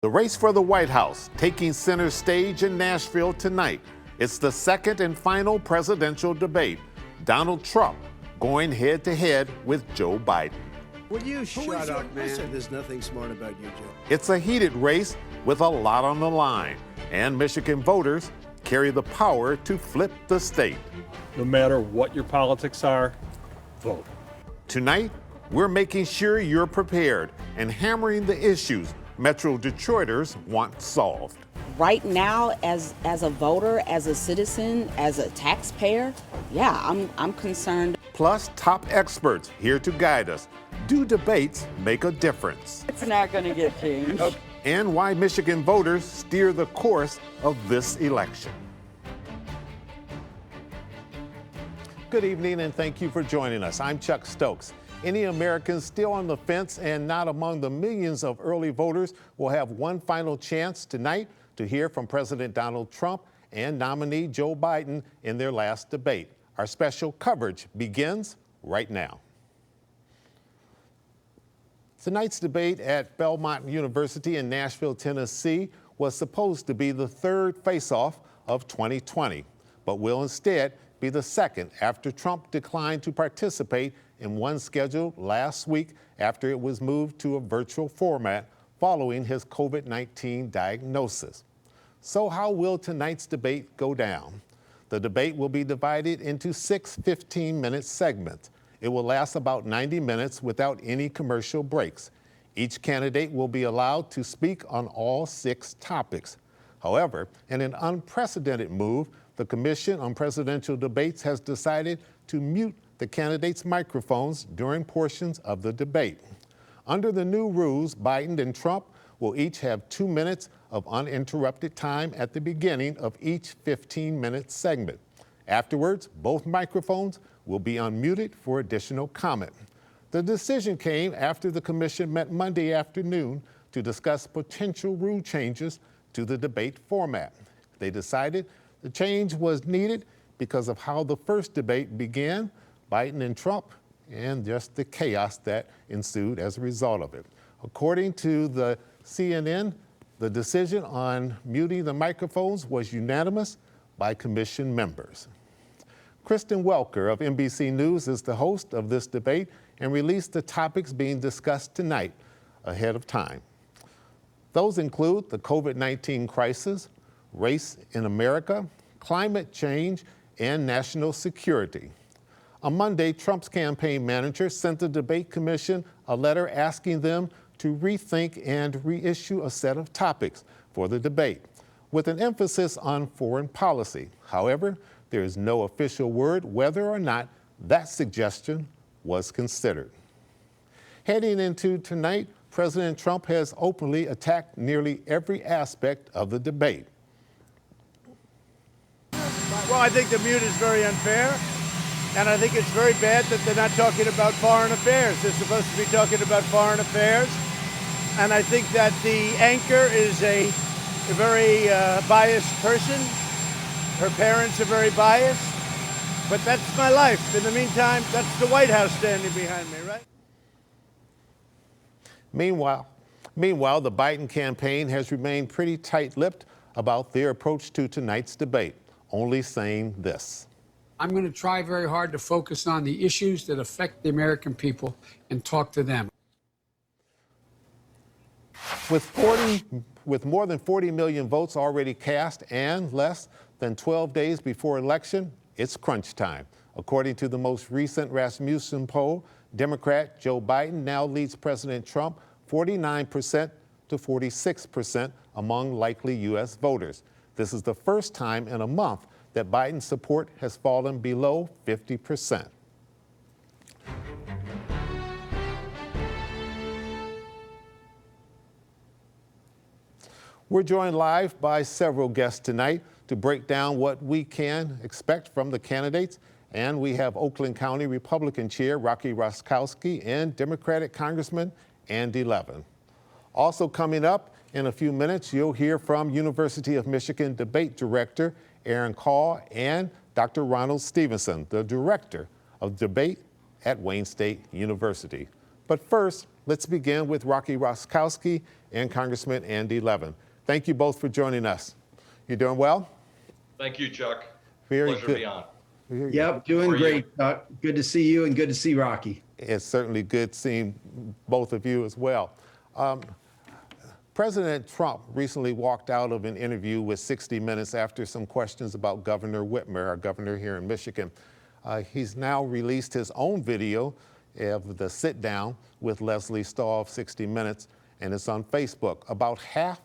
The race for the White House taking center stage in Nashville tonight. It's the second and final presidential debate. Donald Trump going head to head with Joe Biden. Will you shut up, man? There's nothing smart about you, Joe. It's a heated race with a lot on the line, and Michigan voters carry the power to flip the state. No matter what your politics are, vote. Tonight, we're making sure you're prepared and hammering the issues Metro Detroiters want solved. Right now, as a voter, as a citizen, as a taxpayer, yeah, I'm concerned. Plus, top experts here to guide us. Do debates make a difference? It's not going to get changed. And why Michigan voters steer the course of this election. Good evening and thank you for joining us. I'm Chuck Stokes. Any Americans still on the fence and not among the millions of early voters will have one final chance tonight to hear from President Donald Trump and nominee Joe Biden in their last debate. Our special coverage begins right now. Tonight's debate at Belmont University in Nashville, Tennessee was supposed to be the third face-off of 2020, but will instead be the second after Trump declined to participate in one scheduled last week after it was moved to a virtual format following his COVID-19 diagnosis. So how will tonight's debate go down? The debate will be divided into 6 15-minute segments. It will last about 90 minutes without any commercial breaks. Each candidate will be allowed to speak on all 6 topics. However, in an unprecedented move, the Commission on Presidential Debates has decided to mute the candidates' microphones during portions of the debate. Under the new rules, Biden and Trump will each have 2 minutes of uninterrupted time at the beginning of each 15-minute segment. Afterwards, both microphones will be unmuted for additional comment. The decision came after the commission met Monday afternoon to discuss potential rule changes to the debate format. They decided the change was needed because of how the first debate began, Biden and Trump, and just the chaos that ensued as a result of it. According to the CNN, the decision on muting the microphones was unanimous by commission members. Kristen Welker of NBC News is the host of this debate and released the topics being discussed tonight ahead of time. Those include the COVID-19 crisis, race in America, climate change, and national security. On Monday, Trump's campaign manager sent the debate commission a letter asking them to rethink and reissue a set of topics for the debate, with an emphasis on foreign policy. However, there is no official word whether or not that suggestion was considered. Heading into tonight, President Trump has openly attacked nearly every aspect of the debate. Well, I think the mute is very unfair, and I think it's very bad that they're not talking about foreign affairs. They're supposed to be talking about foreign affairs, and I think that the anchor is a very biased person. Her parents are very biased, but that's my life. In the meantime, that's the White House standing behind me, right? Meanwhile, the Biden campaign has remained pretty tight-lipped about their approach to tonight's debate, only saying this. I'm going to try very hard to focus on the issues that affect the American people and talk to them. With more than 40 million votes already cast and less than 12 days before election, it's crunch time. According to the most recent Rasmussen poll, Democrat Joe Biden now leads President Trump 49% to 46% among likely U.S. voters. This is the first time in a month that Biden's support has fallen below 50%. We're joined live by several guests tonight to break down what we can expect from the candidates. And we have Oakland County Republican Chair Rocky Roskowski and Democratic Congressman Andy Levin. Also coming up in a few minutes, you'll hear from University of Michigan Debate Director Aaron Call and Dr. Ronald Stevenson, the Director of Debate at Wayne State University. But first, Let's begin with Rocky Roskowski and Congressman Andy Levin. Thank you both for joining us. You doing well? Thank you, Chuck. Very Pleasure good. to be on. Yep, doing How are you? great. Good to see you and good to see Rocky. It's certainly good seeing both of you as well. President Trump recently walked out of an interview with 60 Minutes after some questions about Governor Whitmer, our governor here in Michigan. He's now released his own video of the sit down with Leslie Stahl of 60 Minutes, and it's on Facebook. About half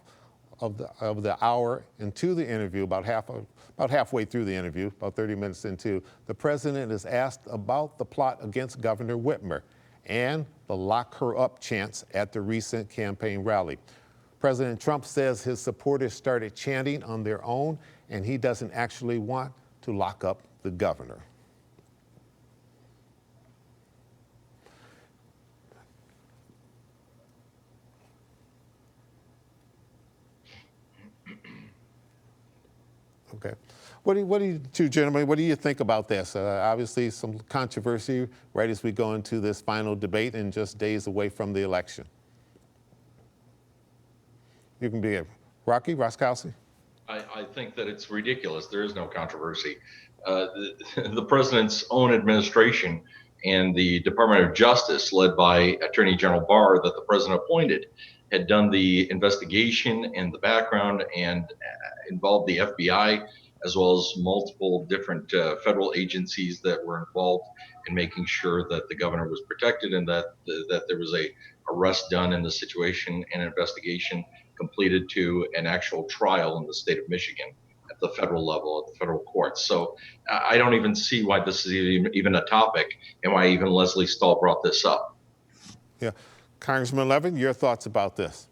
of the hour into the interview, about halfway through the interview, about 30 minutes into, the president is asked about the plot against Governor Whitmer and the lock her up chants at the recent campaign rally. President Trump says his supporters started chanting on their own, and he doesn't actually want to lock up the governor. Okay. What do you two gentlemen, what do you think about this? Obviously some controversy right as we go into this final debate and just days away from the election. You can begin. Rocky Roskowski. I think that it's ridiculous. There is no controversy. The president's own administration and the Department of Justice, led by Attorney General Barr, that the president appointed, had done the investigation and the background and involved the FBI, as well as multiple different federal agencies that were involved in making sure that the governor was protected and that there was a arrest done in the situation and investigation completed to an actual trial in the state of Michigan at the federal level, at the federal courts. So I don't even see why this is even a topic and why even Leslie Stahl brought this up. Yeah. Congressman Levin, your thoughts about this?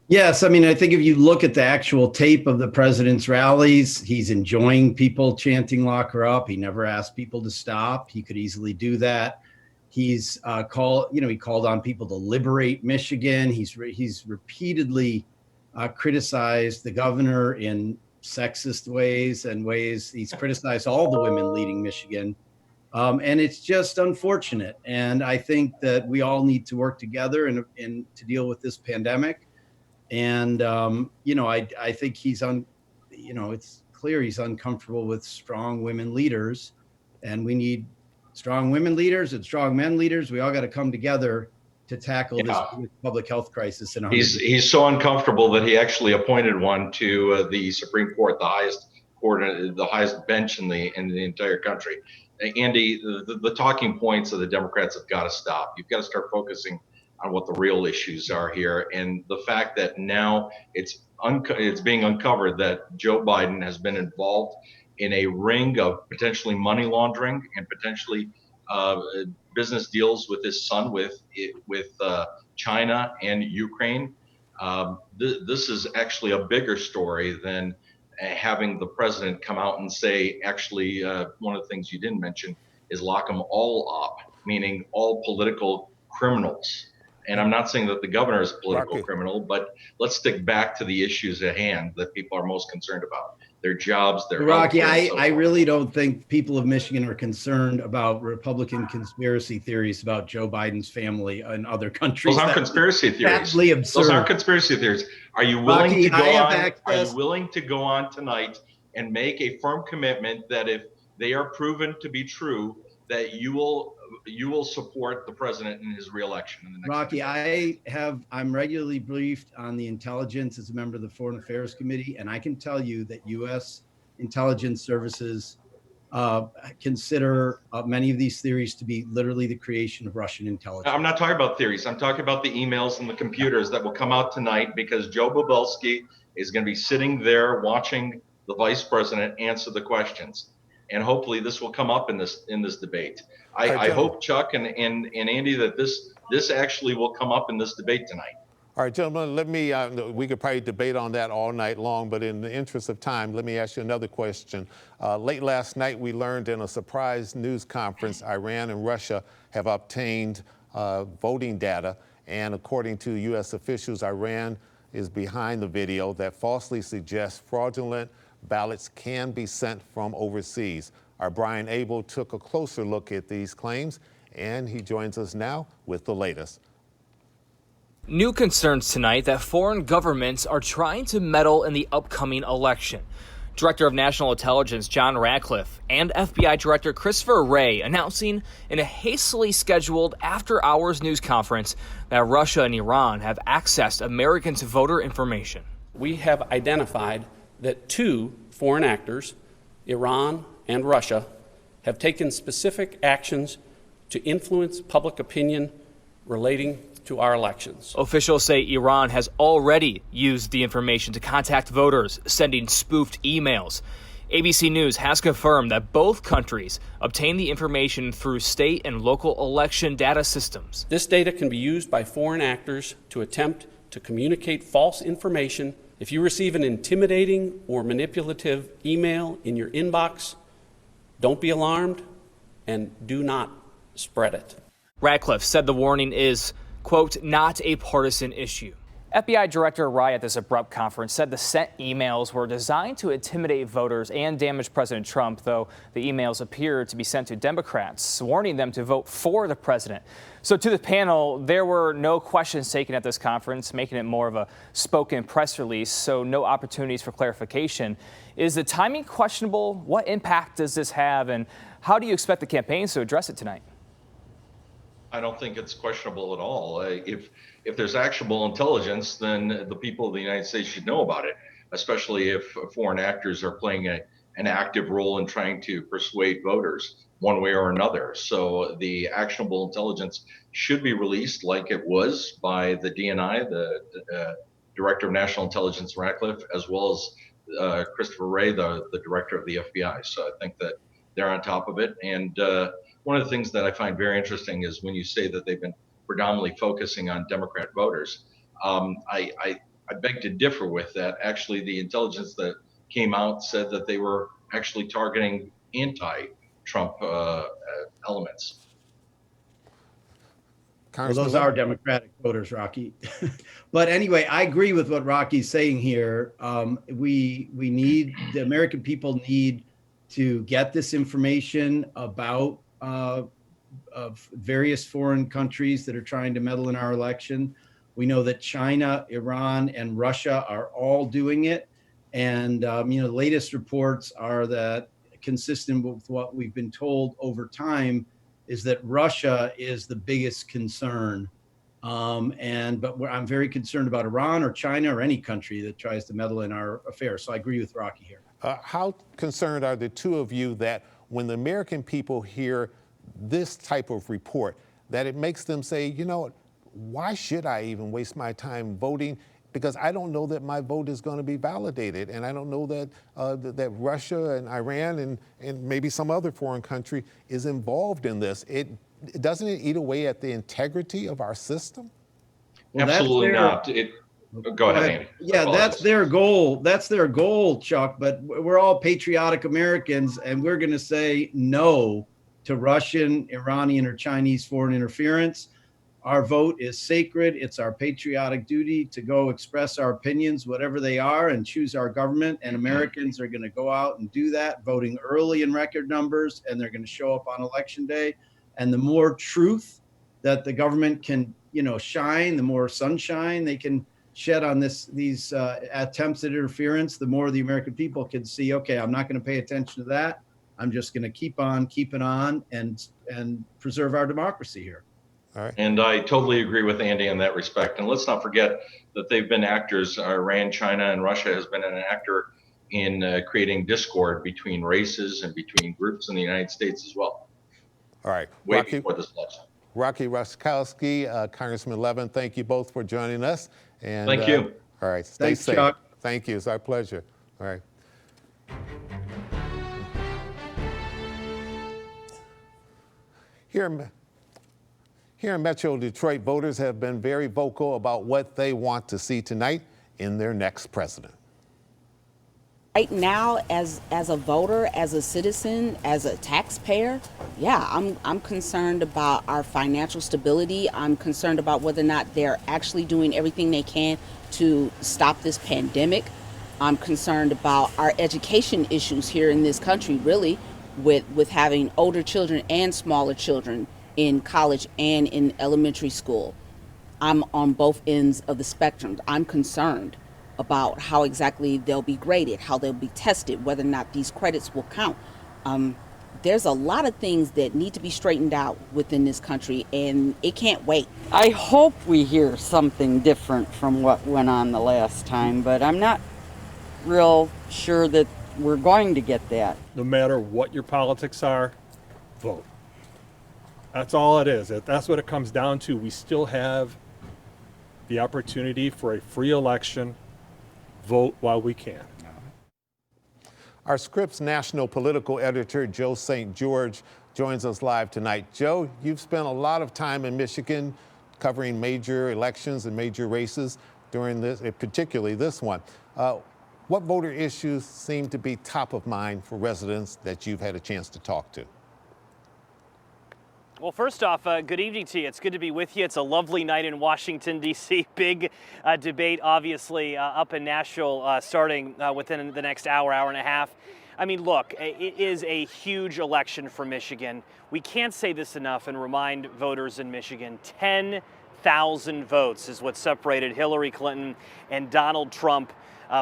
Yes, I mean, I think if you look at the actual tape of the president's rallies, he's enjoying people chanting "lock her up." He never asked people to stop. He could easily do that. He's he called on people to liberate Michigan. He's repeatedly criticized the governor in sexist ways and ways. He's criticized all the women leading Michigan. And it's just unfortunate. And I think that we all need to work together and to deal with this pandemic. And, I think it's clear he's uncomfortable with strong women leaders, and we need strong women leaders and strong men leaders. We all got to come together to tackle this public health crisis. He's so uncomfortable that he actually appointed one to the Supreme Court, the highest court, the highest bench in the entire country. Andy, the talking points of the Democrats have got to stop. You've got to start focusing on what the real issues are here, and the fact that now it's being uncovered that Joe Biden has been involved in a ring of potentially money laundering and potentially business deals with his son with China and Ukraine. This is actually a bigger story than having the president come out and say, actually, one of the things you didn't mention is lock them all up, meaning all political criminals. And I'm not saying that the governor is a political criminal, but let's stick back to the issues at hand that people are most concerned about. Their jobs, their Rocky, I really don't think people of Michigan are concerned about Republican conspiracy theories about Joe Biden's family and other countries. Those aren't conspiracy theories. Absurd. Those aren't conspiracy theories. Are you willing to go on? Access. Are you willing to go on tonight and make a firm commitment that if they are proven to be true, that you will support the president in his reelection in the next Rocky, I'm regularly briefed on the intelligence as a member of the Foreign Affairs Committee, and I can tell you that U.S. intelligence services consider many of these theories to be literally the creation of Russian intelligence. I'm not talking about theories. I'm talking about the emails and the computers that will come out tonight, because Joe Bobelski is going to be sitting there watching the vice president answer the questions. And hopefully this will come up in this debate. I hope, Chuck and Andy, that this actually will come up in this debate tonight. All right, gentlemen, let me, we could probably debate on that all night long, but in the interest of time, let me ask you another question. Late last night, we learned in a surprise news conference, Iran and Russia have obtained voting data. And according to U.S. officials, Iran is behind the video that falsely suggests fraudulent ballots can be sent from overseas. Our Brian Abel took a closer look at these claims and he joins us now with the latest. New concerns tonight that foreign governments are trying to meddle in the upcoming election. Director of National Intelligence John Ratcliffe and FBI Director Christopher Wray announcing in a hastily scheduled after-hours news conference that Russia and Iran have accessed Americans' voter information. We have identified that two foreign actors, Iran and Russia, have taken specific actions to influence public opinion relating to our elections. Officials say Iran has already used the information to contact voters, sending spoofed emails. ABC News has confirmed that both countries obtained the information through state and local election data systems. This data can be used by foreign actors to attempt to communicate false information. If you receive an intimidating or manipulative email in your inbox, don't be alarmed and do not spread it. Ratcliffe said the warning is, quote, not a partisan issue. FBI Director Wray at this abrupt conference said the sent emails were designed to intimidate voters and damage President Trump, though the emails appeared to be sent to Democrats, warning them to vote for the president. So to the panel, there were no questions taken at this conference, making it more of a spoken press release, so no opportunities for clarification. Is the timing questionable? What impact does this have, and how do you expect the campaigns to address it tonight? I don't think it's questionable at all. If there's actionable intelligence, then the people of the United States should know about it, especially if foreign actors are playing an active role in trying to persuade voters one way or another. So the actionable intelligence should be released like it was by the DNI, the Director of National Intelligence Ratcliffe, as well as Christopher Wray, the Director of the FBI. So I think that they're on top of it. And one of the things that I find very interesting is when you say that they've been predominantly focusing on Democrat voters. I beg to differ with that. Actually, the intelligence that came out said that they were actually targeting anti-Trump elements. Well, those are Democratic voters, Rocky. But anyway, I agree with what Rocky's saying here. We need, the American people need to get this information about of various foreign countries that are trying to meddle in our election. We know that China, Iran, and Russia are all doing it. And, the latest reports are that, consistent with what we've been told over time, is that Russia is the biggest concern. But I'm very concerned about Iran or China or any country that tries to meddle in our affairs. So I agree with Rocky here. How concerned are the two of you that when the American people hear this type of report, that it makes them say, you know what, why should I even waste my time voting? Because I don't know that my vote is going to be validated. And I don't know that that Russia and Iran and maybe some other foreign country is involved in this. Doesn't it eat away at the integrity of our system? Well, absolutely not. Go ahead, Andy. Yeah, that's their goal. That's their goal, Chuck. But we're all patriotic Americans, and we're going to say no to Russian, Iranian, or Chinese foreign interference. Our vote is sacred. It's our patriotic duty to go express our opinions, whatever they are, and choose our government. And Americans are going to go out and do that, voting early in record numbers, and they're going to show up on Election Day. And the more truth that the government can, shine, the more sunshine they can shed on these attempts at interference, the more the American people can see, okay, I'm not going to pay attention to that. I'm just going to keep on keeping on and preserve our democracy here. All right. And I totally agree with Andy in that respect. And let's not forget that they've been actors. Iran, China, and Russia has been an actor in creating discord between races and between groups in the United States as well. All right. Way before this election. Rocky Ruskowski, Congressman Levin, thank you both for joining us. And, thank you. All right. Stay Thanks, safe. Chuck. Thank you. It's our pleasure. All right. Here in Metro Detroit, voters have been very vocal about what they want to see tonight in their next president. Right now, as a voter, as a citizen, as a taxpayer, yeah, I'm concerned about our financial stability. I'm concerned about whether or not they're actually doing everything they can to stop this pandemic. I'm concerned about our education issues here in this country, really, with having older children and smaller children in college and in elementary school. I'm on both ends of the spectrum. I'm concerned about how exactly they'll be graded, how they'll be tested, whether or not these credits will count. There's a lot of things that need to be straightened out within this country, and it can't wait. I hope we hear something different from what went on the last time, but I'm not real sure that we're going to get that. No matter what your politics are, vote. That's all it is. That's what it comes down to. We still have the opportunity for a free election. Vote while we can. Our Scripps national political editor, Joe St. George, joins us live tonight. Joe, you've spent a lot of time in Michigan covering major elections and major races during this, particularly this one. What voter issues seem to be top of mind for residents that you've had a chance to talk to? Well, first off, good evening to you. It's good to be with you. It's a lovely night in Washington, D.C. Big debate, obviously, up in Nashville starting within the next hour, hour and a half. I mean, look, it is a huge election for Michigan. We can't say this enough and remind voters in Michigan. 10,000 votes is what separated Hillary Clinton and Donald Trump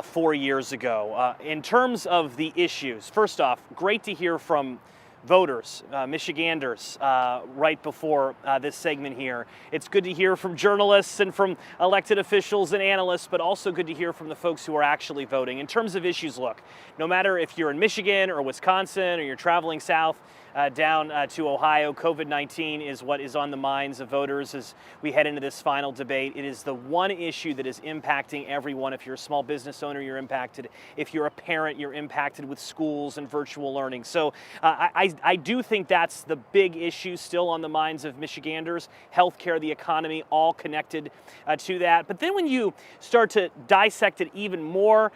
4 years ago. In terms of the issues, first off, great to hear from voters, Michiganders, right before this segment here. It's good to hear from journalists and from elected officials and analysts, but also good to hear from the folks who are actually voting. In terms of issues, look, no matter if you're in Michigan or Wisconsin or you're traveling south down to Ohio, COVID-19 is what is on the minds of voters as we head into this final debate. It is the one issue that is impacting everyone. If you're a small business owner, you're impacted. If you're a parent, you're impacted with schools and virtual learning. So I do think that's the big issue still on the minds of Michiganders. Healthcare, the economy, all connected to that. But then when you start to dissect it even more,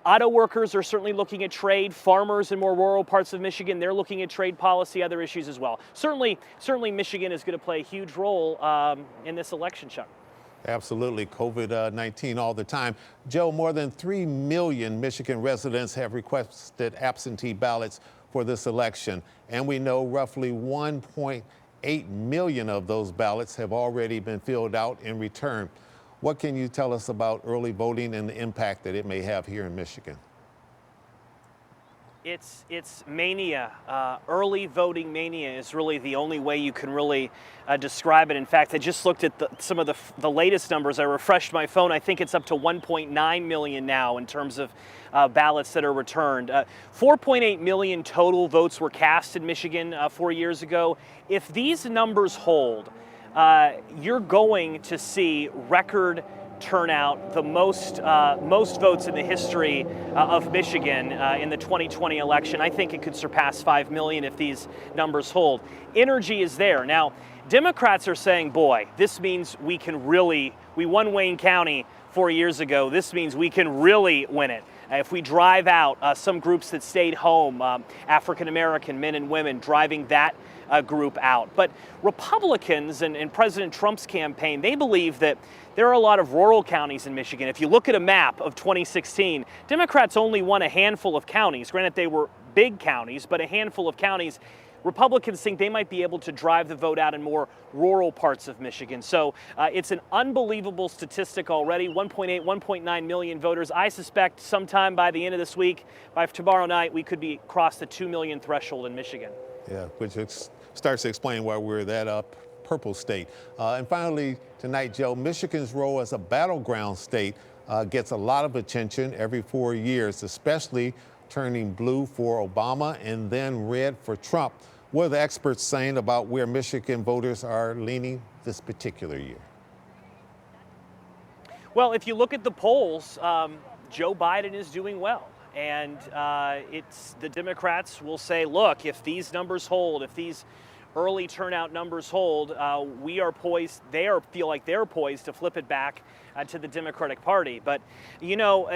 auto workers are certainly looking at trade. Farmers in more rural parts of Michigan, they're looking at trade policy, other issues as well. Certainly Michigan is going to play a huge role in this election, Chuck. Absolutely. COVID-19 all the time. Joe, more than 3 million Michigan residents have requested absentee ballots for this election. And we know roughly 1.8 million of those ballots have already been filled out in return. What can you tell us about early voting and the impact that it may have here in Michigan? It's mania. Early voting mania is really the only way you can really describe it. In fact, I just looked at some of the latest numbers. I refreshed my phone. I think it's up to 1.9 million now in terms of ballots that are returned. 4.8 million total votes were cast in Michigan 4 years ago. If these numbers hold, you're going to see record turnout, the most votes in the history of Michigan in the 2020 election. I think it could surpass 5 million if these numbers hold. Energy is there. Now, Democrats are saying, boy, this means we won Wayne County 4 years ago. This means we can really win it. If we drive out some groups that stayed home, African-American men and women, driving that group out. But Republicans and President Trump's campaign, they believe that there are a lot of rural counties in Michigan. If you look at a map of 2016, Democrats only won a handful of counties. Granted, they were big counties, but a handful of counties. Republicans think they might be able to drive the vote out in more rural parts of Michigan. So it's an unbelievable statistic already, 1.8, 1.9 million voters. I suspect sometime by the end of this week, by tomorrow night, we could be across the 2 million threshold in Michigan. Yeah, which starts to explain why we're that purple state. And finally, tonight, Joe, Michigan's role as a battleground state gets a lot of attention every 4 years, especially turning blue for Obama and then red for Trump. What are the experts saying about where Michigan voters are leaning this particular year? Well, if you look at the polls, Joe Biden is doing well. And the Democrats will say, look, if these numbers hold, if these early turnout numbers hold, we are poised, feel like they're poised to flip it back to the Democratic Party. But, you know,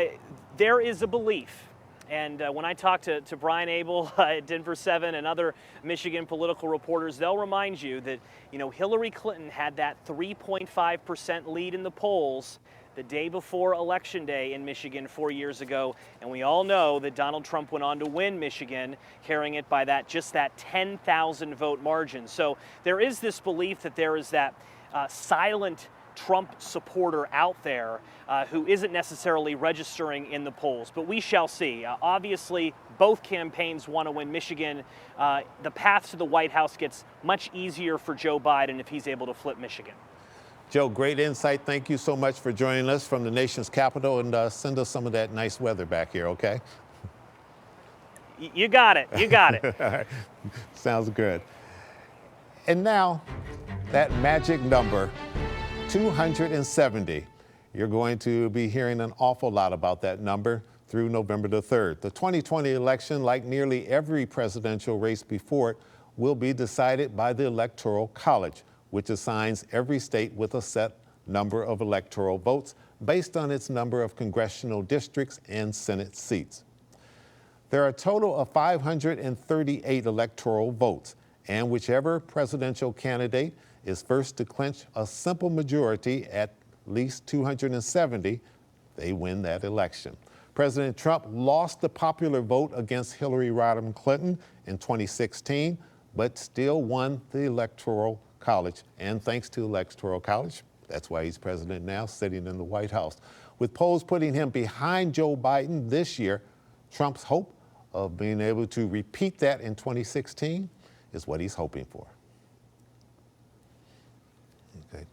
there is a belief. And when I talk to Brian Abel at Denver 7 and other Michigan political reporters, they'll remind you that, you know, Hillary Clinton had that 3.5% lead in the polls the day before Election Day in Michigan 4 years ago, and we all know that Donald Trump went on to win Michigan, carrying it by just that 10,000 vote margin. So there is this belief that there is that silent Trump supporter out there who isn't necessarily registering in the polls, but we shall see. Obviously, both campaigns want to win Michigan. The path to the White House gets much easier for Joe Biden if he's able to flip Michigan. Joe, great insight. Thank you so much for joining us from the nation's capital, and send us some of that nice weather back here, okay? You got it. You got it. All right. Sounds good. And now, that magic number, 270. You're going to be hearing an awful lot about that number through November the 3rd. The 2020 election, like nearly every presidential race before it, will be decided by the Electoral College, which assigns every state with a set number of electoral votes based on its number of congressional districts and Senate seats. There are a total of 538 electoral votes, and whichever presidential candidate is first to clinch a simple majority at least 270, they win that election. President Trump lost the popular vote against Hillary Rodham Clinton in 2016, but still won the Electoral College. And thanks to Electoral College, that's why he's president now, sitting in the White House. With polls putting him behind Joe Biden this year, Trump's hope of being able to repeat that in 2016 is what he's hoping for. Okay.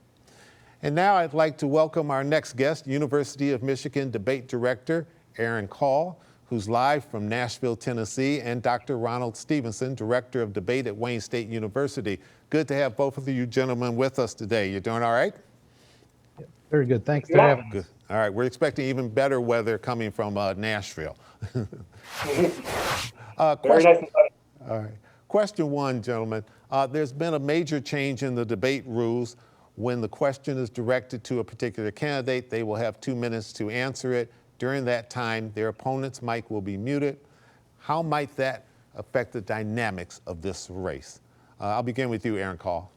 And now I'd like to welcome our next guest, University of Michigan debate director Aaron Call, who's live from Nashville, Tennessee, and Dr. Ronald Stevenson, director of debate at Wayne State University. Good to have both of you gentlemen with us today. You doing all right? Yeah, very good. Thanks for having us. All right, we're expecting even better weather coming from Nashville. Very nice. All right. Question one, gentlemen. There's been a major change in the debate rules. When the question is directed to a particular candidate, they will have 2 minutes to answer it. During that time, their opponent's mic will be muted. How might that affect the dynamics of this race? I'll begin with you, Aaron Call.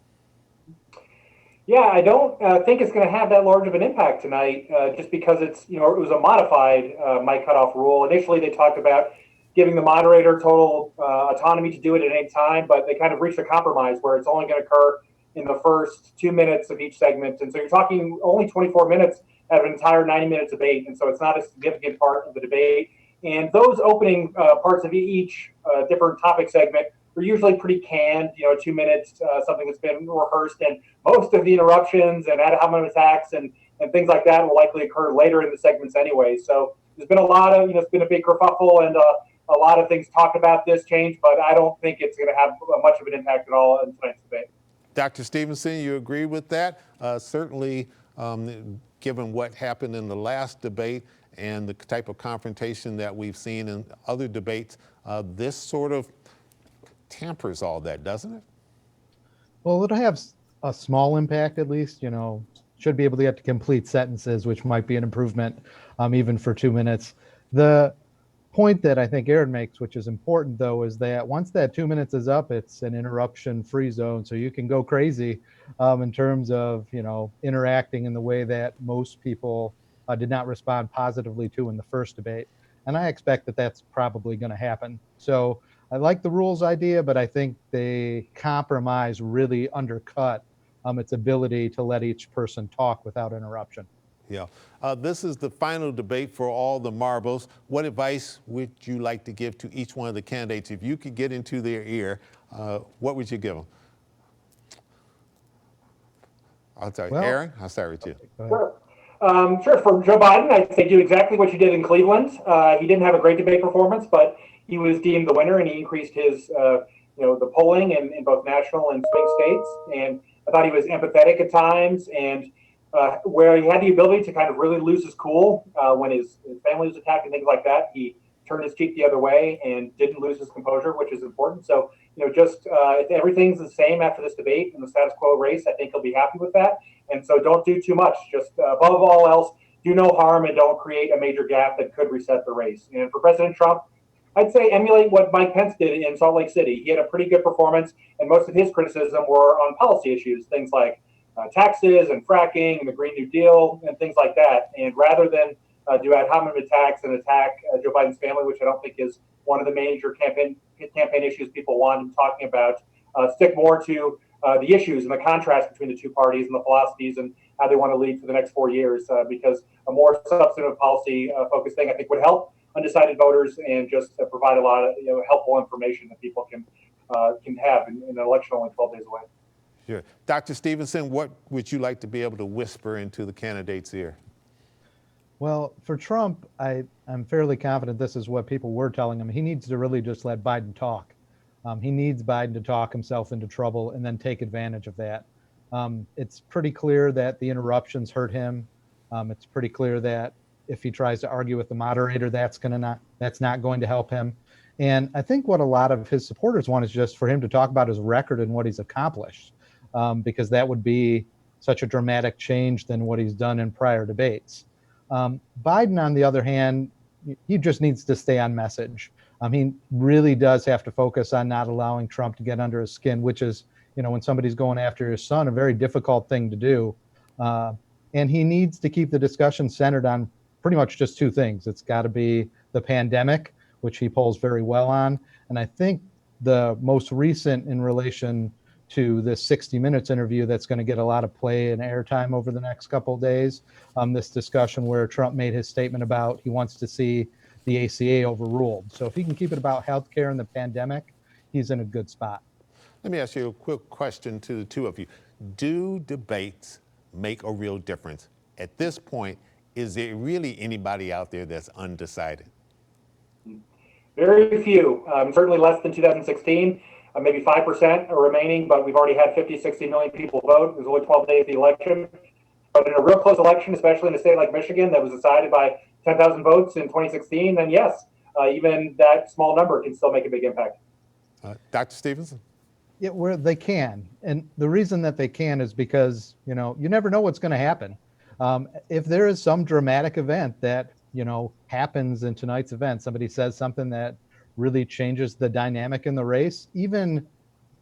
Yeah, I don't think it's going to have that large of an impact tonight, just because it's, it was a modified mic cutoff rule. Initially, they talked about giving the moderator total autonomy to do it at any time, but they kind of reached a compromise where it's only going to occur in the first 2 minutes of each segment. And so you're talking only 24 minutes out of an entire 90-minute debate. And so it's not a significant part of the debate. And those opening parts of each different topic segment are usually pretty canned, 2 minutes, something that's been rehearsed. And most of the interruptions and ad hominem attacks and things like that will likely occur later in the segments anyway. So there's been a lot of, it's been a big kerfuffle and a lot of things talked about this change, but I don't think it's going to have much of an impact at all in tonight's debate. Dr. Stevenson, you agree with that? Certainly, given what happened in the last debate and the type of confrontation that we've seen in other debates, this sort of tampers all that, doesn't it? Well, it'll have a small impact at least, should be able to get to complete sentences, which might be an improvement even for 2 minutes. The point that I think Aaron makes, which is important though, is that once that 2 minutes is up, it's an interruption-free zone. So you can go crazy in terms of, interacting in the way that most people did not respond positively to in the first debate. And I expect that that's probably going to happen. So I like the rules idea, but I think they compromise really undercut its ability to let each person talk without interruption. Yeah. This is the final debate for all the marbles. What advice would you like to give to each one of the candidates? If you could get into their ear, what would you give them? Aaron, I'll start with you. Sure. Sure. For Joe Biden, I'd say do exactly what you did in Cleveland. He didn't have a great debate performance, but he was deemed the winner, and he increased his, the polling in both national and swing states. And I thought he was empathetic at times, and where he had the ability to kind of really lose his cool when his family was attacked and things like that, he turned his cheek the other way and didn't lose his composure, which is important. So, if everything's the same after this debate in the status quo race, I think he'll be happy with that. And so don't do too much. Just above all else, do no harm and don't create a major gap that could reset the race. And for President Trump, I'd say emulate what Mike Pence did in Salt Lake City. He had a pretty good performance, and most of his criticism were on policy issues, things like taxes and fracking and the Green New Deal and things like that. And rather than do ad hominem attacks and attack Joe Biden's family, which I don't think is one of the major campaign issues people want him talking about, stick more to the issues and the contrast between the two parties and the philosophies and how they want to lead for the next 4 years, because a more substantive policy focused thing I think would help undecided voters and just provide a lot of helpful information that people can have in an election only 12 days away. Sure. Dr. Stevenson, what would you like to be able to whisper into the candidate's ear? Well, for Trump, I'm fairly confident this is what people were telling him. He needs to really just let Biden talk. He needs Biden to talk himself into trouble and then take advantage of that. It's pretty clear that the interruptions hurt him. It's pretty clear that if he tries to argue with the moderator, that's not going to help him. And I think what a lot of his supporters want is just for him to talk about his record and what he's accomplished, because that would be such a dramatic change than what he's done in prior debates. Biden, on the other hand, he just needs to stay on message. He really does have to focus on not allowing Trump to get under his skin, which is, when somebody's going after his son, a very difficult thing to do. And he needs to keep the discussion centered on pretty much just two things. It's got to be the pandemic, which he polls very well on. And I think the most recent in relation to this 60 Minutes interview that's going to get a lot of play and airtime over the next couple of days, this discussion where Trump made his statement about he wants to see the ACA overruled. So if he can keep it about healthcare and the pandemic, he's in a good spot. Let me ask you a quick question to the two of you. Do debates make a real difference? At this point, is there really anybody out there that's undecided? Very few, certainly less than 2016. Maybe 5% are remaining, but we've already had 50, 60 million people vote. There's only 12 days of the election. But in a real close election, especially in a state like Michigan that was decided by 10,000 votes in 2016, then yes, even that small number can still make a big impact. Dr. Stevenson? Yeah, where they can. And the reason that they can is because, you never know what's going to happen. If there is some dramatic event that, happens in tonight's event, somebody says something that really changes the dynamic in the race, even,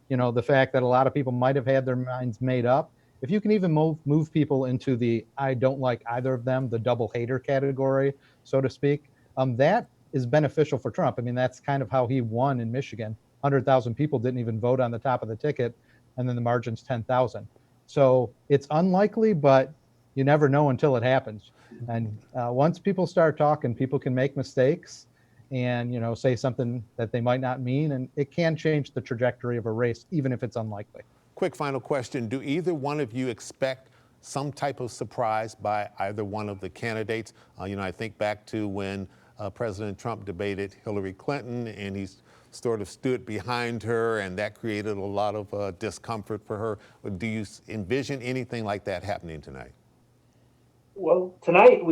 the fact that a lot of people might have had their minds made up, if you can even move people into the I don't like either of them, the double hater category, so to speak, that is beneficial for Trump. I mean, that's kind of how he won in Michigan. 100,000 people didn't even vote on the top of the ticket, and then the margin's 10,000. So it's unlikely, but you never know until it happens. And once people start talking, people can make mistakes and, say something that they might not mean, and it can change the trajectory of a race, even if it's unlikely. Quick final question. Do either one of you expect some type of surprise by either one of the candidates? I think back to when President Trump debated Hillary Clinton, and he sort of stood behind her, and that created a lot of discomfort for her. Do you envision anything like that happening tonight? Well, tonight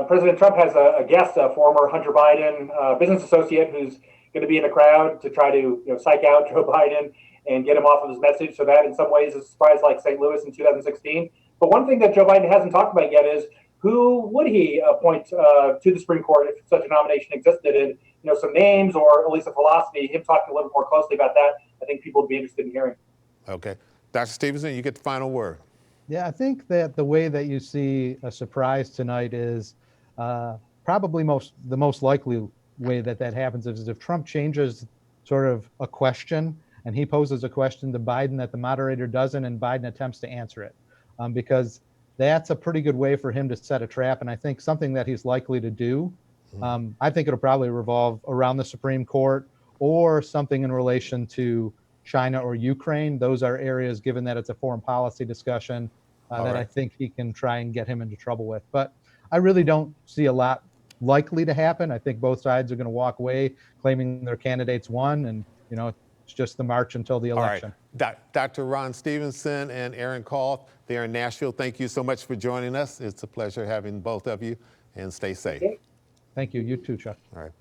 President Trump has a guest, a former Hunter Biden business associate, who's going to be in the crowd to try to psych out Joe Biden and get him off of his message. So that in some ways is a surprise, like St. Louis in 2016. But one thing that Joe Biden hasn't talked about yet is who would he appoint to the Supreme Court if such a nomination existed, and some names or at least a philosophy. Him talking a little more closely about that, I think people would be interested in hearing. Okay, Dr. Stevenson, you get the final word. Yeah, I think that the way that you see a surprise tonight is probably the most likely way that happens is if Trump changes sort of a question and he poses a question to Biden that the moderator doesn't, and Biden attempts to answer it, because that's a pretty good way for him to set a trap. And I think something that he's likely to do, I think it'll probably revolve around the Supreme Court or something in relation to China or Ukraine. Those are areas, given that it's a foreign policy discussion, that I think he can try and get him into trouble with. But I really don't see a lot likely to happen. I think both sides are going to walk away claiming their candidates won, and it's just the march until the election. All right. Dr. Ron Stevenson and Aaron Koth, they're in Nashville. Thank you so much for joining us. It's a pleasure having both of you, and stay safe. Thank you. You too, Chuck. All right.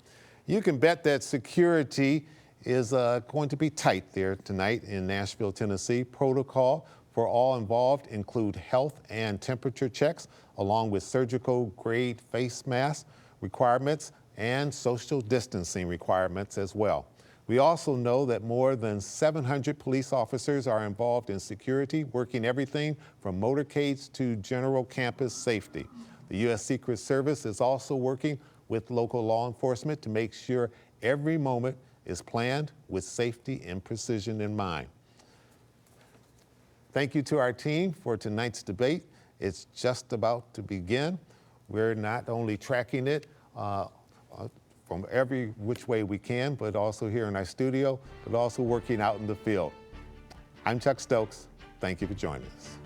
You can bet that security is going to be tight there tonight in Nashville, Tennessee. Protocol for all involved include health and temperature checks, along with surgical grade face mask requirements and social distancing requirements as well. We also know that more than 700 police officers are involved in security, working everything from motorcades to general campus safety. The U.S. Secret Service is also working with local law enforcement to make sure every moment is planned with safety and precision in mind. Thank you to our team for tonight's debate. It's just about to begin. We're not only tracking it from every which way we can, but also here in our studio, but also working out in the field. I'm Chuck Stokes. Thank you for joining us.